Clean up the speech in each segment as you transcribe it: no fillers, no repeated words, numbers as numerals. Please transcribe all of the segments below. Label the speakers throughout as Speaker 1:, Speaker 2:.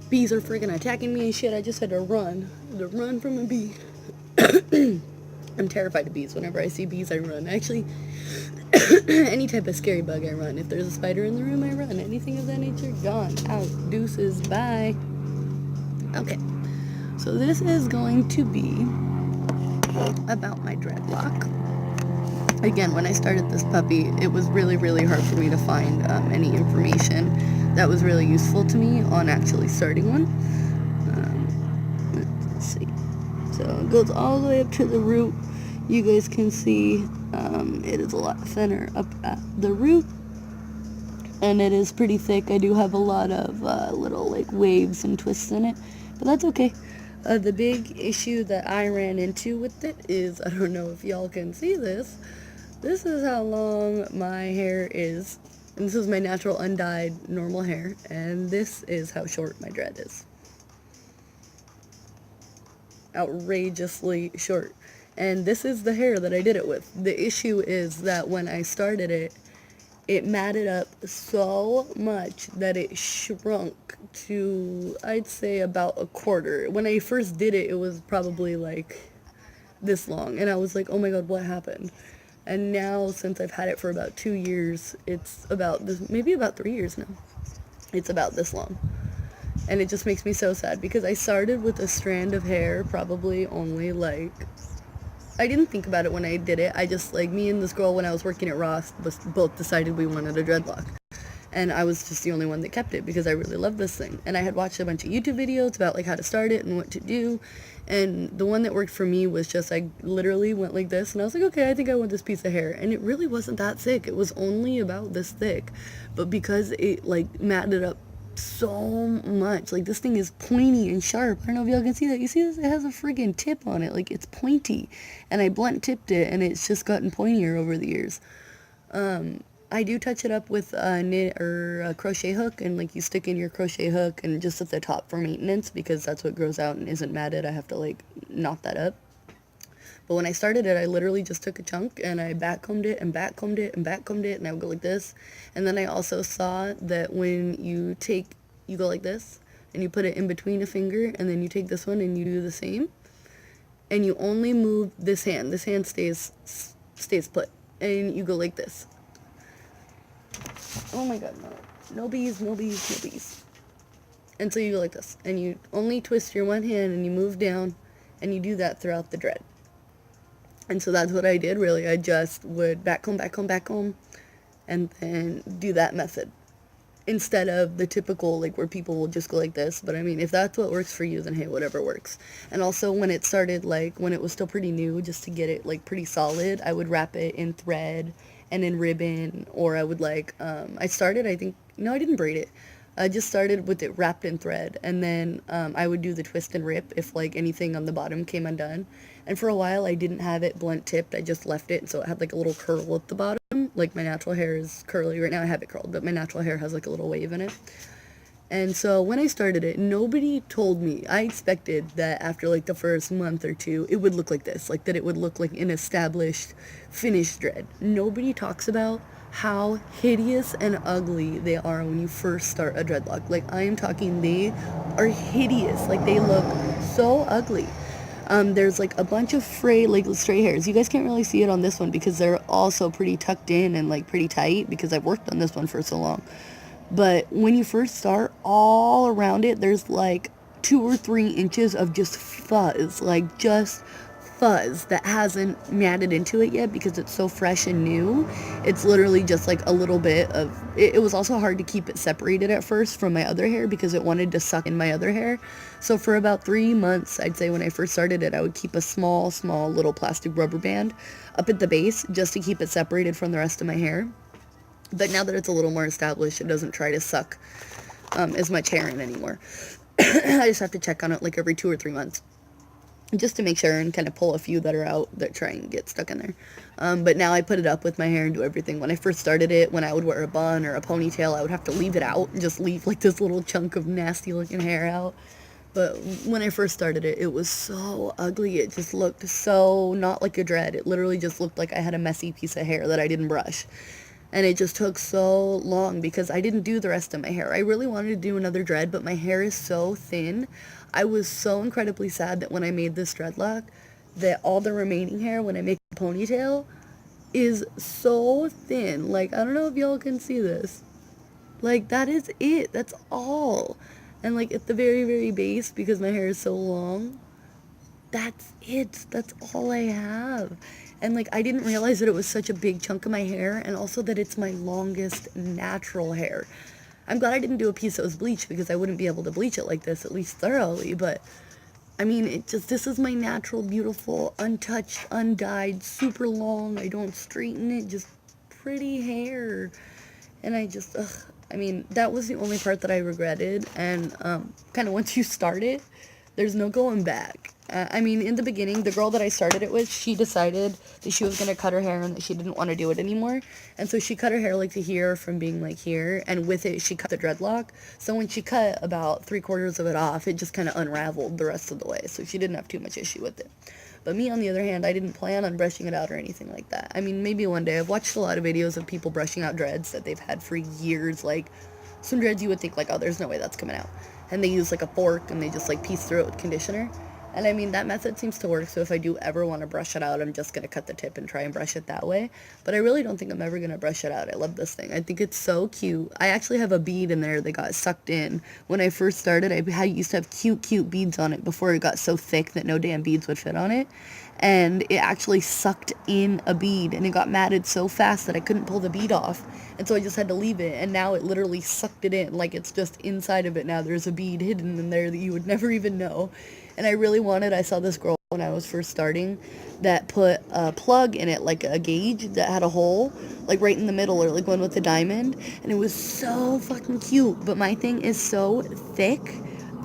Speaker 1: Bees are freaking attacking me and shit. I just had to run. From a bee. I'm terrified of bees. Whenever I see bees, I run. Actually, any type of scary bug, I run. If there's a spider in the room, I run. Anything of that nature, gone. Out. Deuces. Bye. Okay. So this is going to be about my dreadlock. Again, when I started this puppy, it was really, really hard for me to find any information that was really useful to me on actually starting one. Let's see. So it goes all the way up to the root. You guys can see it is a lot thinner up at the root, and it is pretty thick. I do have a lot of little like waves and twists in it, but that's okay. The big issue that I ran into with it is, I don't know if y'all can see this. This is how long my hair is. And this is my natural undyed normal hair. And this is how short my dread is. Outrageously short. And this is the hair that I did it with. The issue is that when I started it, it matted up so much that it shrunk to, I'd say, about a quarter. When I first did it, it was probably like this long. And I was like, oh my god, what happened? And now, since I've had it for about 2 years, it's about this, maybe about 3 years now. It's about this long. And it just makes me so sad because I started with a strand of hair probably only like, I didn't think about it when I did it. I just, like, me and this girl when I was working at Ross both decided we wanted a dreadlock. And I was just the only one that kept it because I really love this thing. And I had watched a bunch of YouTube videos about like how to start it and what to do. And the one that worked for me was just, I literally went like this and I was like, okay, I think I want this piece of hair. And it really wasn't that thick. It was only about this thick. But because it like matted up so much, like this thing is pointy and sharp. I don't know if y'all can see that. You see this? It has a friggin' tip on it. Like it's pointy. And I blunt tipped it and it's just gotten pointier over the years. I do touch it up with a knit or a crochet hook, and like you stick in your crochet hook and just at the top for maintenance because that's what grows out and isn't matted. I have to like knot that up. But when I started it, I literally just took a chunk and I backcombed it and backcombed it and backcombed it, and I would go like this. And then I also saw that when you go like this and you put it in between a finger, and then you take this one and you do the same, and you only move this hand. This hand stays put, and you go like this. Oh my god, no. No bees, no bees, no bees. And so you go like this. And you only twist your one hand and you move down. And you do that throughout the dread. And so that's what I did, really. I just would backcomb. And then do that method. Instead of the typical, like, where people will just go like this. But I mean, if that's what works for you, then hey, whatever works. And also when it started, like, when it was still pretty new, just to get it, like, pretty solid, I would wrap it in thread and in ribbon, or I would like, I didn't braid it. I just started with it wrapped in thread, and then I would do the twist and rip if like anything on the bottom came undone. And for a while I didn't have it blunt tipped, I just left it, so it had like a little curl at the bottom. Like my natural hair is curly, right now I have it curled, but my natural hair has like a little wave in it. And so when I started it, nobody told me. I expected that after like the first month or two, it would look like this. Like that it would look like an established, finished dread. Nobody talks about how hideous and ugly they are when you first start a dreadlock. Like I am talking, they are hideous. Like they look so ugly. There's like a bunch of like stray hairs. You guys can't really see it on this one because they're also pretty tucked in and like pretty tight because I've worked on this one for so long. But when you first start, all around it, there's like 2 or 3 inches of just fuzz, like just fuzz that hasn't matted into it yet because it's so fresh and new. It's literally just like a little bit of, it was also hard to keep it separated at first from my other hair because it wanted to suck in my other hair. So for about 3 months, I'd say when I first started it, I would keep a small little plastic rubber band up at the base just to keep it separated from the rest of my hair. But now that it's a little more established, it doesn't try to suck as much hair in anymore. I just have to check on it like every 2 or 3 months just to make sure and kind of pull a few that are out that try and get stuck in there. But now I put it up with my hair and do everything. When I first started it, when I would wear a bun or a ponytail, I would have to leave it out and just leave like this little chunk of nasty looking hair out. But when I first started it, it was so ugly. It just looked so not like a dread. It literally just looked like I had a messy piece of hair that I didn't brush. And it just took so long because I didn't do the rest of my hair. I really wanted to do another dread, but my hair is so thin. I was so incredibly sad that when I made this dreadlock, that all the remaining hair, when I make a ponytail, is so thin. Like, I don't know if y'all can see this. Like, that is it. That's all. And, like, at the very, very base, because my hair is so long, that's it. That's all I have. And like I didn't realize that it was such a big chunk of my hair, and also that it's my longest natural hair. I'm glad I didn't do a piece that was bleached because I wouldn't be able to bleach it like this, at least thoroughly, but I mean, this is my natural, beautiful, untouched, undyed, super long, I don't straighten it, just pretty hair. And I mean, that was the only part that I regretted, and kind of once you start it, there's no going back. I mean, in the beginning, the girl that I started it with, she decided that she was going to cut her hair and that she didn't want to do it anymore. And so she cut her hair like to here from being like here. And with it, she cut the dreadlock. So when she cut about 3/4 of it off, it just kind of unraveled the rest of the way. So she didn't have too much issue with it. But me, on the other hand, I didn't plan on brushing it out or anything like that. I mean, maybe one day. I've watched a lot of videos of people brushing out dreads that they've had for years. Like, some dreads you would think, like, oh, there's no way that's coming out. And they use, like, a fork and they just, like, piece through it with conditioner. And I mean, that method seems to work, so if I do ever want to brush it out, I'm just going to cut the tip and try and brush it that way. But I really don't think I'm ever going to brush it out. I love this thing. I think it's so cute. I actually have a bead in there that got sucked in. When I first started, I used to have cute, cute beads on it before it got so thick that no damn beads would fit on it. And it actually sucked in a bead, and it got matted so fast that I couldn't pull the bead off. And so I just had to leave it, and now it literally sucked it in. Like, it's just inside of it now. There's a bead hidden in there that you would never even know. And I really wanted, I saw this girl when I was first starting that put a plug in it, like a gauge that had a hole, like right in the middle, or like one with a diamond. And it was so fucking cute. But my thing is so thick,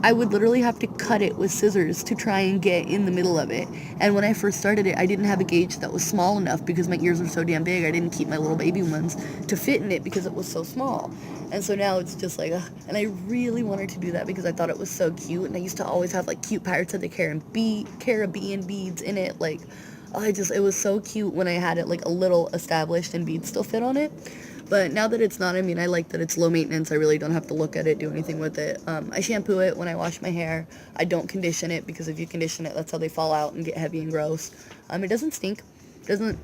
Speaker 1: I would literally have to cut it with scissors to try and get in the middle of it. And when I first started it, I didn't have a gauge that was small enough because my ears are so damn big. I didn't keep my little baby ones to fit in it because it was so small. And so now it's just like, ugh. And I really wanted to do that because I thought it was so cute. And I used to always have like cute Pirates of the Caribbean beads in it. Like, it was so cute when I had it like a little established and beads still fit on it. But now that it's not, I mean, I like that it's low maintenance. I really don't have to look at it, do anything with it. I shampoo it when I wash my hair. I don't condition it because if you condition it, that's how they fall out and get heavy and gross. It doesn't stink. It doesn't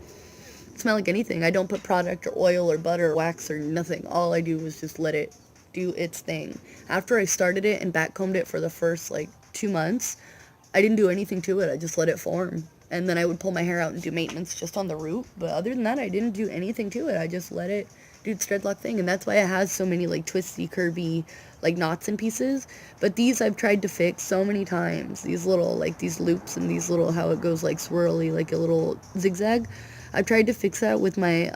Speaker 1: smell like anything. I don't put product or oil or butter or wax or nothing. All I do is just let it do its thing. After I started it and backcombed it for the first like 2 months, I didn't do anything to it. I just let it form. And then I would pull my hair out and do maintenance just on the root. But other than that, I didn't do anything to it. I just let it do its dreadlock thing. And that's why it has so many like twisty, curvy, like knots and pieces. But these I've tried to fix so many times. These little, like these loops and these little, how it goes like swirly, like a little zigzag. I've tried to fix that with my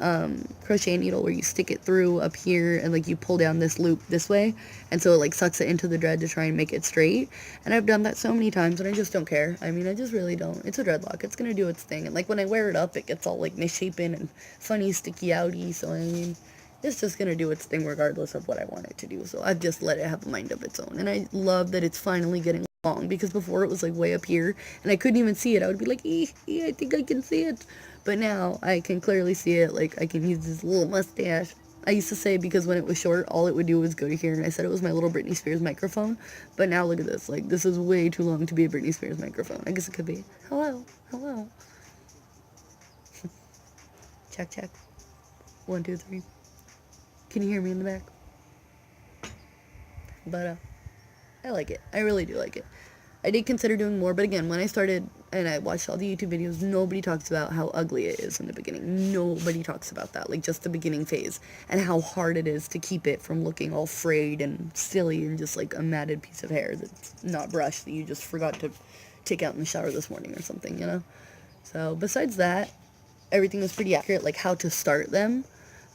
Speaker 1: crochet needle where you stick it through up here and like you pull down this loop this way, and so it like sucks it into the dread to try and make it straight. And I've done that so many times and I just don't care. I mean, I just really don't. It's a dreadlock. It's gonna do its thing. And like when I wear it up, it gets all like misshapen and funny sticky outy. So I mean, it's just gonna do its thing regardless of what I want it to do. So I've just let it have a mind of its own. And I love that it's finally getting long, because before it was like way up here and I couldn't even see it. I would be like, I think I can see it. But now I can clearly see it. Like I can use this little mustache. I used to say because when it was short, all it would do was go to here, and I said it was my little Britney Spears microphone. But now look at this. Like, this is way too long to be a Britney Spears microphone. I guess it could be. Hello. Hello. Check, check. 1, 2, 3. Can you hear me in the back? But I like it. I really do like it. I did consider doing more, but again, when I started and I watched all the YouTube videos, nobody talks about how ugly it is in the beginning. Nobody talks about that, like just the beginning phase, and how hard it is to keep it from looking all frayed and silly and just like a matted piece of hair that's not brushed that you just forgot to take out in the shower this morning or something, you know? So besides that, everything was pretty accurate, like how to start them.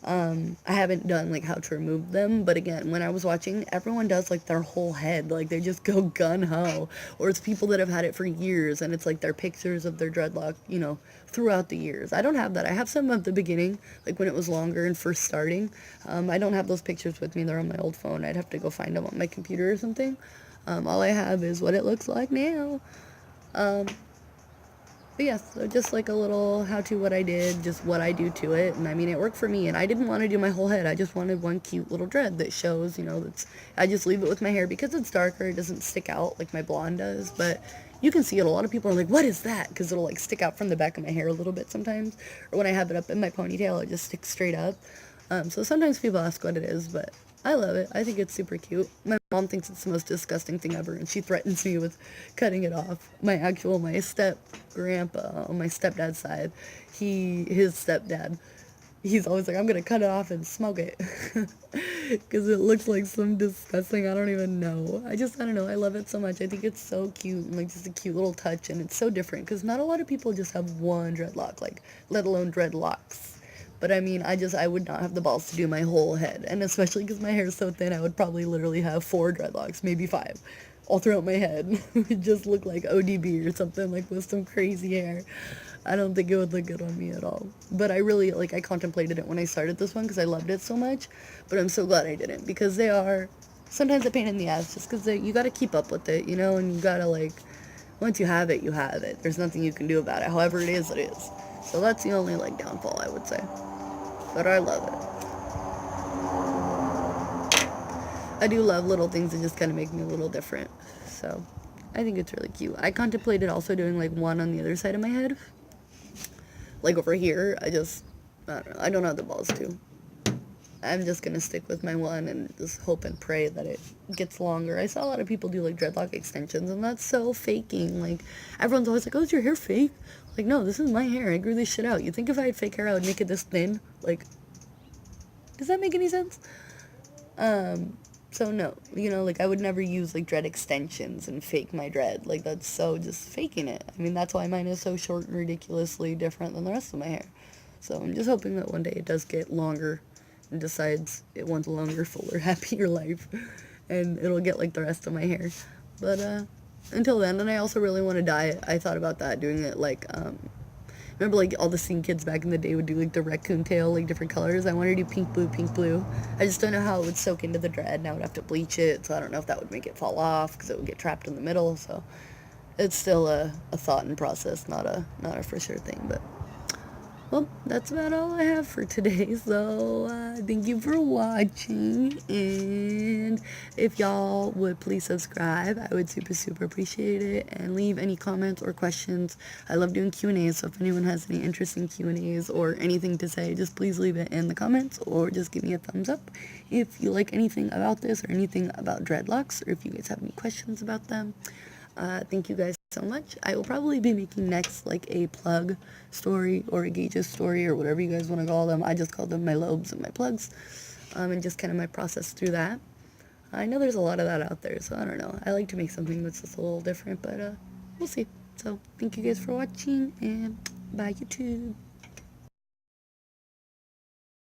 Speaker 1: I haven't done like how to remove them, but again, when I was watching, everyone does like their whole head, like they just go gun-ho, or it's people that have had it for years and it's like their pictures of their dreadlock, you know, throughout the years. I don't have that. I have some at the beginning, like when it was longer and first starting. I don't have those pictures with me. They're on my old phone. I'd have to go find them on my computer or something. All I have is what it looks like now. But yes, so just like a little how to what I did, just what I do to it. And I mean, it worked for me. And I didn't want to do my whole head. I just wanted one cute little dread that shows, that's, I just leave it with my hair because it's darker. It doesn't stick out like my blonde does. But you can see it. A lot of people are like, what is that? Because it'll like stick out from the back of my hair a little bit sometimes. Or when I have it up in my ponytail, it just sticks straight up. So sometimes people ask what it is, but I love it. I think it's super cute. My mom thinks it's the most disgusting thing ever, and she threatens me with cutting it off. My step grandpa on my stepdad's side, his stepdad, he's always like, I'm gonna cut it off and smoke it. Because it looks like some disgusting, I don't even know. I don't know. I love it so much. I think it's so cute, and like just a cute little touch, and it's so different because not a lot of people just have one dreadlock, like, let alone dreadlocks. But I mean, I would not have the balls to do my whole head. And especially because my hair is so thin, I would probably literally have 4 dreadlocks, maybe 5, all throughout my head. It would just look like ODB or something, like with some crazy hair. I don't think it would look good on me at all. But I really, I contemplated it when I started this one because I loved it so much. But I'm so glad I didn't because they are sometimes a pain in the ass just because you got to keep up with it, and you got to, once you have it, you have it. There's nothing you can do about it. However it is, it is. So that's the only, downfall, I would say. But I love it. I do love little things that just kind of make me a little different. So I think it's really cute. I contemplated also doing one on the other side of my head. Like over here. I don't know. I don't have the balls to. I'm just going to stick with my one and just hope and pray that it gets longer. I saw a lot of people do dreadlock extensions, and that's so faking. Everyone's always like, oh, is your hair fake? No, this is my hair. I grew this shit out. You think if I had fake hair, I would make it this thin? Does that make any sense? So no, I would never use dread extensions and fake my dread. That's so just faking it. I mean, that's why mine is so short and ridiculously different than the rest of my hair. So I'm just hoping that one day it does get longer and decides it wants a longer, fuller, happier life, and it'll get the rest of my hair. But until then, and I also really want to dye it. I thought about that, doing it remember all the scene kids back in the day would do the raccoon tail, different colors. I want to do pink, blue, pink, blue. I just don't know how it would soak into the dread, and I would have to bleach it, so I don't know if that would make it fall off because it would get trapped in the middle. So it's still a thought and process, not a for sure thing. But well, that's about all I have for today, so thank you for watching, and if y'all would please subscribe, I would super appreciate it, and leave any comments or questions. I love doing Q&As, so if anyone has any interesting Q&As or anything to say, just please leave it in the comments, or just give me a thumbs up if you like anything about this, or anything about dreadlocks, or if you guys have any questions about them. Thank you guys so much. I will probably be making next a plug story or a gauges story or whatever you guys want to call them. I just call them my lobes and my plugs, and just kind of my process through that. I know there's a lot of that out there, so I don't know. I like to make something that's just a little different, but we'll see. So thank you guys for watching, and bye YouTube.